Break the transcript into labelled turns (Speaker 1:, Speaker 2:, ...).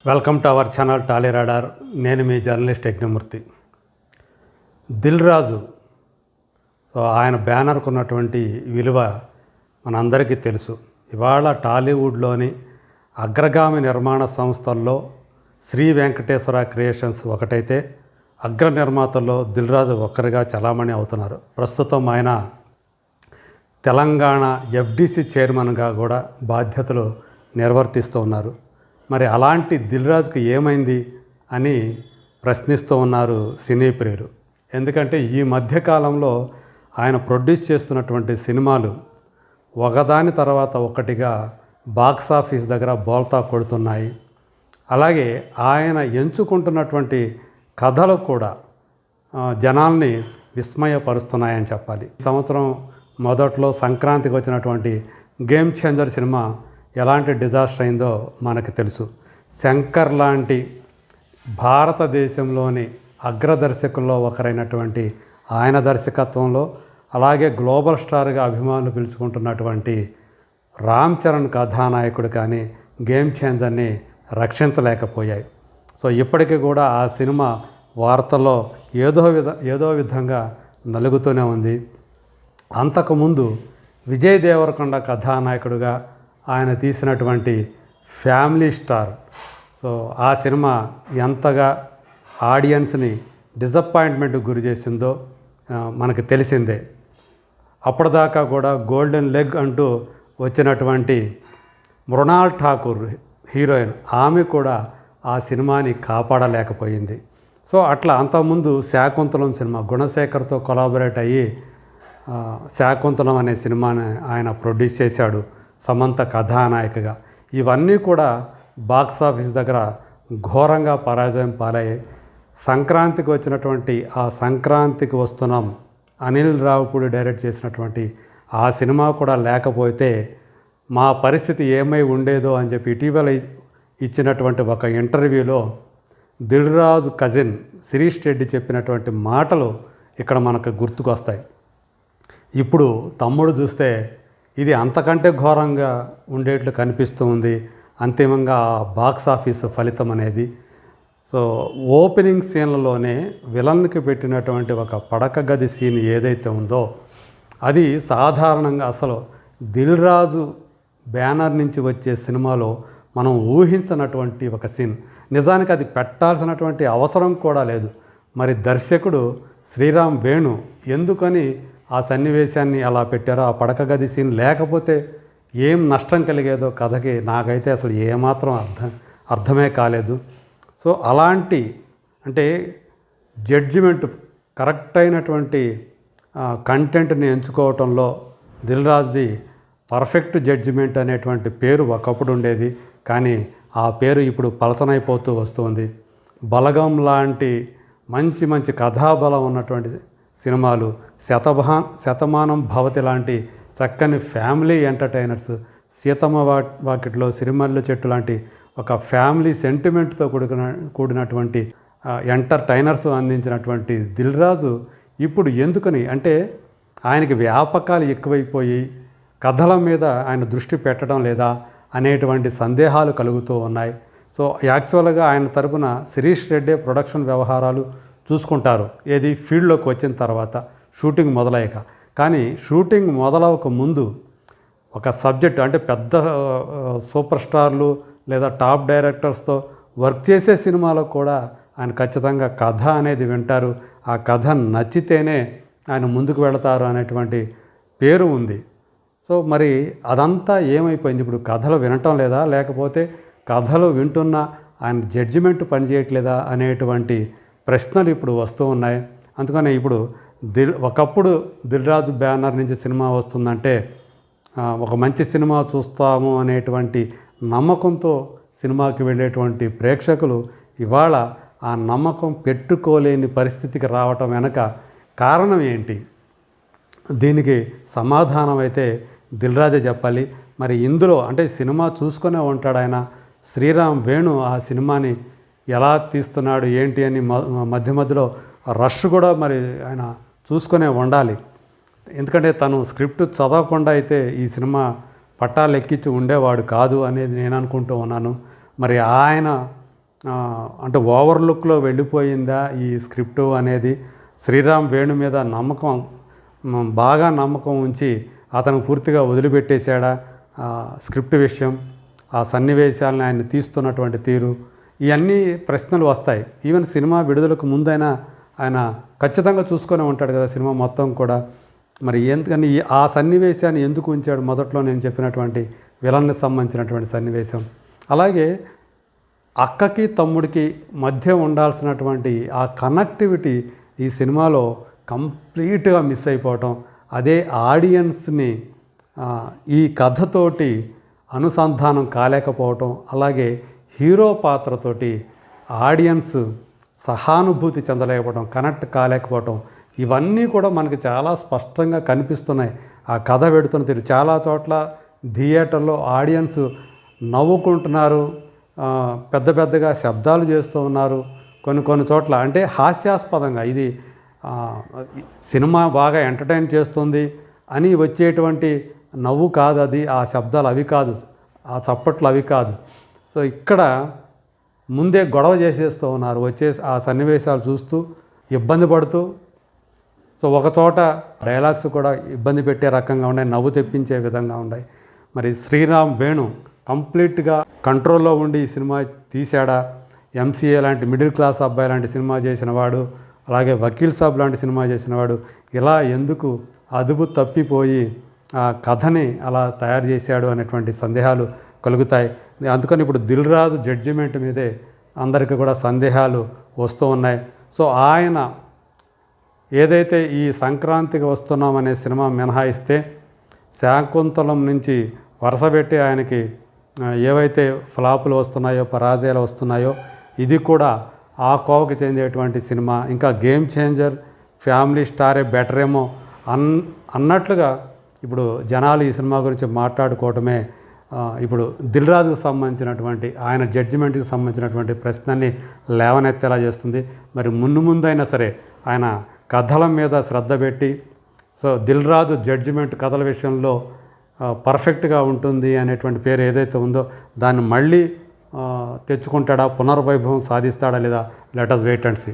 Speaker 1: Welcome to our channel Tally radar. నేను మీ journalist Yagnamurthy. Dil Raju ఆయన బ్యానర్కు ఉన్నటువంటి విలువ మనందరికీ తెలుసు. ఇవాళ టాలీవుడ్లోని అగ్రగామి నిర్మాణ సంస్థల్లో శ్రీ వెంకటేశ్వర క్రియేషన్స్ ఒకటైతే అగ్ర నిర్మాతల్లో దిల్ రాజు ఒక్కరిగా చలామణి అవుతున్నారు. ప్రస్తుతం ఆయన తెలంగాణ ఎఫ్డిసి చైర్మన్గా కూడా బాధ్యతలు నిర్వర్తిస్తూ ఉన్నారు. మరి అలాంటి దిల్ రాజుకి ఏమైంది అని ప్రశ్నిస్తూ ఉన్నారు సినీ ప్రియులు. ఎందుకంటే ఈ మధ్యకాలంలో ఆయన ప్రొడ్యూస్ చేస్తున్నటువంటి సినిమాలు ఒకదాని తర్వాత ఒకటిగా బాక్సాఫీస్ దగ్గర బోల్తా కొడుతున్నాయి. అలాగే ఆయన ఎంచుకుంటున్నటువంటి కథలు కూడా జనాల్ని విస్మయపరుస్తున్నాయని చెప్పాలి. ఈ సంవత్సరం మొదట్లో సంక్రాంతికి వచ్చినటువంటి గేమ్ చేంజర్ సినిమా ఎలాంటి డిజాస్టర్ అయిందో మనకు తెలుసు. శంకర్ లాంటి భారతదేశంలోని అగ్రదర్శకుల్లో ఒకరైనటువంటి ఆయన దర్శకత్వంలో అలాగే గ్లోబల్ స్టార్గా అభిమానులు పిలుచుకుంటున్నటువంటి రామ్ చరణ్ కథానాయకుడు కానీ గేమ్ చేంజర్ని రక్షించలేకపోయాయి. ఇప్పటికీ కూడా ఆ సినిమా వార్తల్లో ఏదో విధంగా నలుగుతూనే ఉంది. అంతకుముందు విజయ్ దేవరకొండ కథానాయకుడుగా ఆయన తీసినటువంటి ఫ్యామిలీ స్టార్ ఆ సినిమా ఎంతగా ఆడియన్స్ని డిసప్పాయింట్మెంట్కి గురి చేసిందో మనకు తెలిసిందే. అప్పటిదాకా కూడా గోల్డెన్ లెగ్ అంటూ వచ్చినటువంటి మృణాల్ ఠాకూర్ హీరోయిన్, ఆమె కూడా ఆ సినిమాని కాపాడలేకపోయింది. అట్లా అంతకుముందు శాకుంతలం సినిమా గుణశేఖర్తో కొలాబరేట్ అయ్యి శాకుంతలం అనే సినిమాని ఆయన ప్రొడ్యూస్ చేశాడు సమంత కథానాయికగా. ఇవన్నీ కూడా బాక్సాఫీస్ దగ్గర ఘోరంగా పరాజయం పాలయ్యాయి. సంక్రాంతికి వచ్చినటువంటి ఆ సంక్రాంతికి వస్తున్నాం అనిల్ రావుపూడి డైరెక్ట్ చేసినటువంటి ఆ సినిమా కూడా లేకపోతే మా పరిస్థితి ఏమై ఉండేదో అని చెప్పి ఇటీవల ఇచ్చినటువంటి ఒక ఇంటర్వ్యూలో దిల్ రాజు కజిన్ శిరీష్ రెడ్డి చెప్పినటువంటి మాటలు ఇక్కడ మనకు గుర్తుకొస్తాయి. ఇప్పుడు తమ్ముడు చూస్తే ఇది అంతకంటే ఘోరంగా ఉండేట్లు కనిపిస్తూ ఉంది. అంతిమంగా బాక్సాఫీస్ ఫలితం అనేది ఓపెనింగ్ సీన్లలోనే విలన్కి పెట్టినటువంటి ఒక పడక గది సీన్ ఏదైతే ఉందో అది సాధారణంగా అసలు దిల్ రాజు బ్యానర్ నుంచి వచ్చే సినిమాలో మనం ఊహించినటువంటి ఒక సీన్. నిజానికి అది పెట్టాల్సినటువంటి అవసరం కూడా లేదు. మరి దర్శకుడు శ్రీరామ్ వేణు ఎందుకని ఆ సన్నివేశాన్ని అలా పెట్టారో, ఆ పడక గది సీన్ లేకపోతే ఏం నష్టం కలిగేదో కథకి నాకైతే అసలు ఏమాత్రం అర్థమే కాలేదు. అలాంటి అంటే జడ్జిమెంట్ కరెక్ట్ అయినటువంటి కంటెంట్ని ఎంచుకోవటంలో దిల్ రాజుది పర్ఫెక్ట్ జడ్జిమెంట్ అనేటువంటి పేరు ఒకప్పుడు ఉండేది. కానీ ఆ పేరు ఇప్పుడు పలచనైపోతూ వస్తుంది. బలగం లాంటి మంచి కథాబలం ఉన్నటువంటి సినిమాలు, శతమానం భవతి లాంటి చక్కని ఫ్యామిలీ ఎంటర్టైనర్స్, సీతమ్మ వాకిట్లో సిరిమల్లె చెట్టు లాంటి ఒక ఫ్యామిలీ సెంటిమెంట్తో కూడినటువంటి ఎంటర్టైనర్స్ అందించినటువంటి దిల్ రాజు ఇప్పుడు ఎందుకని అంటే ఆయనకి వ్యాపకాలు ఎక్కువైపోయి కథల మీద ఆయన దృష్టి పెట్టడం లేదా అనేటువంటి సందేహాలు కలుగుతూ ఉన్నాయి. యాక్చువల్గా ఆయన తరపున శిరీష్ రెడ్డి ప్రొడక్షన్ వ్యవహారాలు చూసుకుంటారు ఏది ఫీల్డ్లోకి వచ్చిన తర్వాత షూటింగ్ మొదలయ్యాక. కానీ షూటింగ్ మొదలవక ముందు ఒక సబ్జెక్ట్ అంటే పెద్ద సూపర్ స్టార్లు లేదా టాప్ డైరెక్టర్స్తో వర్క్ చేసే సినిమాలో కూడా ఆయన ఖచ్చితంగా కథ అనేది వింటారు. ఆ కథ నచ్చితేనే ఆయన ముందుకు వెళతారు అనేటువంటి పేరు ఉంది. మరి అదంతా ఏమైపోయింది? ఇప్పుడు కథలు వినటం లేదా, లేకపోతే కథలు వింటున్నా ఆయన జడ్జిమెంట్ పనిచేయట్లేదా అనేటువంటి ప్రశ్నలు ఇప్పుడు వస్తూ ఉన్నాయి. అందుకని ఇప్పుడు ఒకప్పుడు దిల్ రాజు బ్యానర్ నుంచి సినిమా వస్తుందంటే ఒక మంచి సినిమా చూస్తాము అనేటువంటి నమ్మకంతో సినిమాకి వెళ్ళేటువంటి ప్రేక్షకులు ఇవాళ ఆ నమ్మకం పెట్టుకోలేని పరిస్థితికి రావటం వెనక కారణం ఏంటి? దీనికి సమాధానం అయితే దిల్ రాజే చెప్పాలి. మరి ఇందులో అంటే సినిమా చూసుకునే ఉంటాడు ఆయన. శ్రీరామ్ వేణు ఆ సినిమాని ఎలా తీస్తున్నాడు ఏంటి అని మధ్యలో రష్ కూడా మరి ఆయన చూసుకునే ఉండాలి. ఎందుకంటే తను స్క్రిప్ట్ చదవకుండా అయితే ఈ సినిమా పట్టాలు ఎక్కించి ఉండేవాడు కాదు అనేది నేను అనుకుంటూ ఉన్నాను. మరి ఆయన అంటే ఓవర్లుక్లో వెళ్ళిపోయిందా ఈ స్క్రిప్టు అనేది, శ్రీరామ్ వేణు మీద నమ్మకం బాగా నమ్మకం ఉంచి అతను పూర్తిగా వదిలిపెట్టేశాడా స్క్రిప్ట్ విషయం, ఆ సన్నివేశాలను ఆయన తీస్తున్నటువంటి తీరు, ఇవన్నీ ప్రశ్నలు వస్తాయి. ఈవెన్ సినిమా విడుదలకు ముందైనా ఆయన ఖచ్చితంగా చూసుకొని ఉంటాడు కదా సినిమా మొత్తం కూడా. మరి ఎందుకని ఆ సన్నివేశాన్ని ఎందుకు ఉంచాడు మొదట్లో నేను చెప్పినటువంటి విలన్కి సంబంధించినటువంటి సన్నివేశం. అలాగే అక్కకి తమ్ముడికి మధ్య ఉండాల్సినటువంటి ఆ కనెక్టివిటీ ఈ సినిమాలో కంప్లీట్గా మిస్ అయిపోవటం, అదే ఆడియన్స్ని ఈ కథతోటి అనుసంధానం కాలేకపోవటం, అలాగే హీరో పాత్రతోటి ఆడియన్స్ సహానుభూతి చెందలేకపోవడం, కనెక్ట్ కాలేకపోవటం, ఇవన్నీ కూడా మనకి చాలా స్పష్టంగా కనిపిస్తున్నాయి. ఆ కథ పెడుతున్న తీరు చాలా చోట్ల థియేటర్లో ఆడియన్స్ నవ్వుకుంటున్నారు, పెద్ద పెద్దగా శబ్దాలు చేస్తూ ఉన్నారు. కొన్ని చోట్ల అంటే హాస్యాస్పదంగా ఇది సినిమా బాగా ఎంటర్టైన్ చేస్తుంది అని వచ్చేటువంటి నవ్వు కాదు అది, ఆ శబ్దాలు అవి కాదు, ఆ చప్పట్లు అవి కాదు. సో ఇక్కడ ముందే గొడవ చేసేస్తూ ఉన్నారు వచ్చే ఆ సన్నివేశాలు చూస్తూ ఇబ్బంది పడుతూ. సో ఒకచోట డైలాగ్స్ కూడా ఇబ్బంది పెట్టే రకంగా ఉన్నాయి, నవ్వు తెప్పించే విధంగా ఉన్నాయి. మరి శ్రీరామ్ వేణు కంప్లీట్గా కంట్రోల్లో ఉండి ఈ సినిమా తీశాడా? ఎంసీఏ లాంటి మిడిల్ క్లాస్ అబ్బాయి లాంటి సినిమా చేసినవాడు, అలాగే వకీల్ సాబ్ లాంటి సినిమా చేసినవాడు ఇలా ఎందుకు అదుపు తప్పిపోయి ఆ కథని అలా తయారు చేశాడు అనేటువంటి సందేహాలు కలుగుతాయి. అందుకని ఇప్పుడు దిల్ రాజు జడ్జిమెంట్ మీదే అందరికీ కూడా సందేహాలు వస్తూ ఉన్నాయి. సో ఆయన ఏదైతే ఈ సంక్రాంతికి వస్తున్నామనే సినిమా మినహాయిస్తే శాకుంతలం నుంచి వరుసపెట్టి ఆయనకి ఏవైతే ఫ్లాపులు వస్తున్నాయో, పరాజయాలు వస్తున్నాయో, ఇది కూడా ఆ కోవకి చెందేటువంటి సినిమా. ఇంకా గేమ్ చేంజర్, ఫ్యామిలీ స్టారే బెటర్ ఏమో అన్నట్లుగా ఇప్పుడు జనాలు ఈ సినిమా గురించి మాట్లాడుకోవటమే ఇప్పుడు దిల్ రాజుకు సంబంధించినటువంటి ఆయన జడ్జిమెంట్కి సంబంధించినటువంటి ప్రశ్నని లేవనెత్తేలా చేస్తుంది. మరి ముందైనా సరే ఆయన కథల మీద శ్రద్ధ పెట్టి, సో దిల్ రాజు జడ్జిమెంట్ కథల విషయంలో పర్ఫెక్ట్గా ఉంటుంది అనేటువంటి పేరు ఏదైతే ఉందో దాన్ని మళ్ళీ తెచ్చుకుంటాడా, పునర్వైభవం సాధిస్తాడా లేదా, let us wait and see.